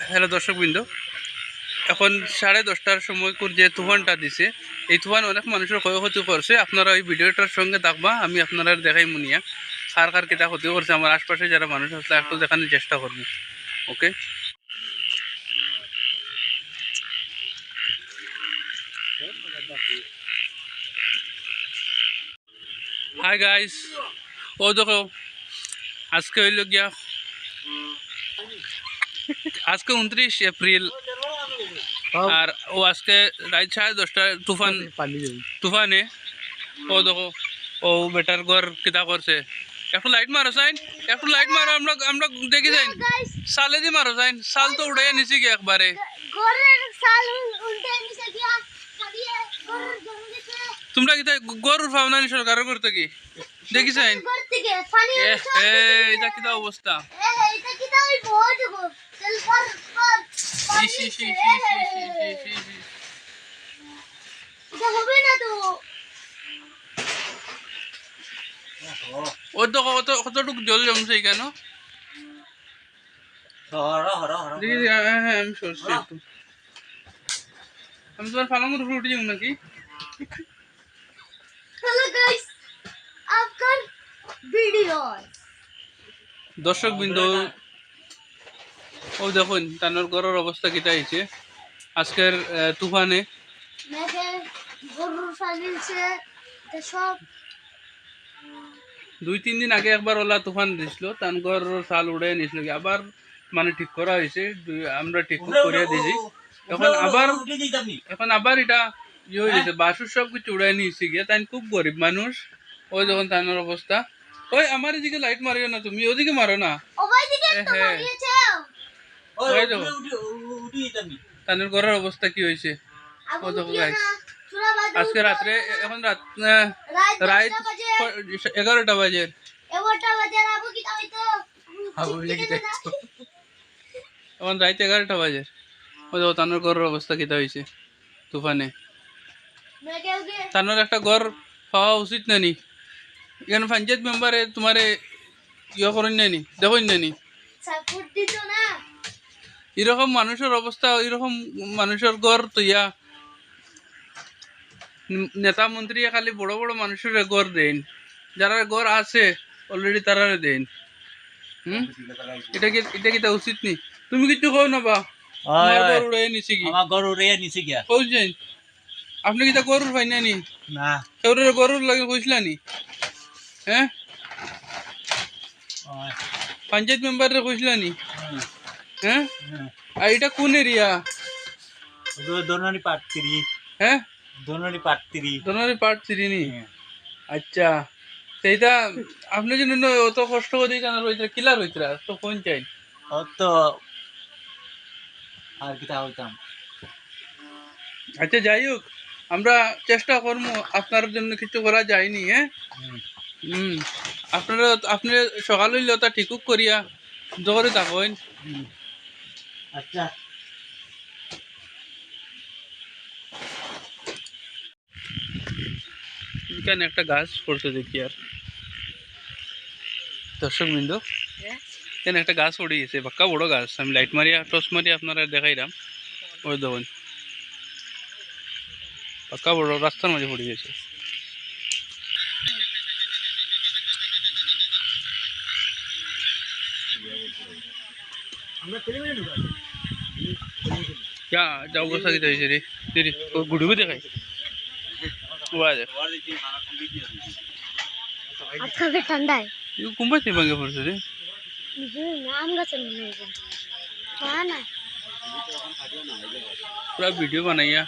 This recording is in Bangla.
হ্যালো দর্শকবৃন্দ, এখন 10:30টার সময় যে তুফানটা দিছে, এই তুফান অনেক মানুষের ক্ষয়ক্ষতি করছে। আপনারা ওই ভিডিওটার সঙ্গে দেখবা, আমি আপনারা দেখাই মুনিয়া কার কার কেটা ক্ষতি করছে। আমার আশপাশে যারা মানুষ আছে একটু দেখানোর চেষ্টা করবো। ওকে, হাই গাইস। ও দেখো, আজকে হইল গিয়া আজকে 29 এপ্রিল, আর ও আজকে রাত 10:30টায় তুফানে ও দেখো, ও বেটার ঘর কিতা করছে। একটু লাইট মারো সাইন, একটু লাইট মারো, আমরা আমরা দেখি যাই। সালে দি মারো সাইন, সাল তো উড়াইয়া নিছি কি একবারে। তোমরা কিতা গর উঠাও না সরকারের করতে কি দেখি সাইন? এটা কিতা অবস্থা। ও দেখো কতটুকু জল জমছে কেন। আমি সরছি একটু, আমি তোমার ফালাঙ্গুর উপরে উঠে যাবো নাকি? দর্শক বিন্দু, ও দেখুন তানোর ঘরের অবস্থা কিটা হয়েছে আজকের তুফানে। 2-3 দিন আগে একবার ওলা তুফান দিছিল, তান ঘর চাল উড়ে নিয়েছিল, আবার মানে ঠিক করা হয়েছে, আমরা ঠিক করে দিয়েছি। এখন আবার এটা ইয়ে হয়ে গেছে, বাসুর সব কিছু উড়াই নিয়েছে গিয়ে। তাই খুব গরিব মানুষ। ওই যখন তানোর অবস্থা, ওই আমার এদিকে লাইট মারিও না, তুমি ওদিকে মারো না। তানের ঘরের অবস্থা কি হয়েছে ও দেখো গাইস। আজকে রাত্রে, এখন রাত 11টা বাজে। এখন রাত 11টা বাজে। ও দেখো তানোর ঘরের অবস্থা কিতা হয়েছে তুফানে। তানোর একটা ঘর পাওয়া উচিত নানি। এখানে পঞ্চায়েত মেম্বারে তোমারে ইয়ে করেন নানি, দেখুন নানি। এরকম মানুষের অবস্থা, এরকম মানুষের ঘর তৈয়া নেতা মন্ত্রী খালি বড় বড় মানুষের ঘর দেন, যারা ঘর আছে অলরেডি তারা দেন। এটা কি তা উচিত নি? তুমি কিছু কও না বা ঘর উড়াইয়া নিছি কি? আমার ঘর উড়াইয়া নিছি গিয়া। কইছেন আপনি কি তা গরুর পাই না নি? না, কেউরে গরুর লাগে কইছিলা নি? হ্যাঁ, পঞ্চায়েত মেম্বারে কইছিলা নি? হ্যাঁ, আর এটা কোন এরিয়া? দোনারি পার্ট 3। হ্যাঁ, দোনারি পার্ট 3। দোনারি পার্ট 3 নি? আচ্ছা, সেইটা আপনি যদি অত কষ্ট করে কেন রইতে কিলার হইতরা তো কোন চাই অত আর কিটা হইতাম। আচ্ছা, যাই হোক, আমরা চেষ্টা করবো, আপনার জন্য কিছু করা যায়নি। হ্যাঁ, আপনারা আপনি সকাল হইলে ওটা ঠিকুক করিয়া জোরে থাকেন। আচ্ছা, এখানে একটা গাছ পড়তে দেখি আর দর্শক বিন্দু, এখানে একটা গাছ পড়ে গেছে, পাক্কা বড় গাছ। আমি লাইট মারিয়া টর্চ মারিয়া আপনারা দেখাইলাম। ওই দেখুন পাক্কা বড় রাস্তার মাঝে পড়ে গেছে। যা অবস্থা দিতে হয়েছে রে, গুড়ি দেখাই ঠান্ডায় কুম্বাইতে ভাঙে পড়ছে রে। আম গাছের না পুরা ভিডিও বানাইয়া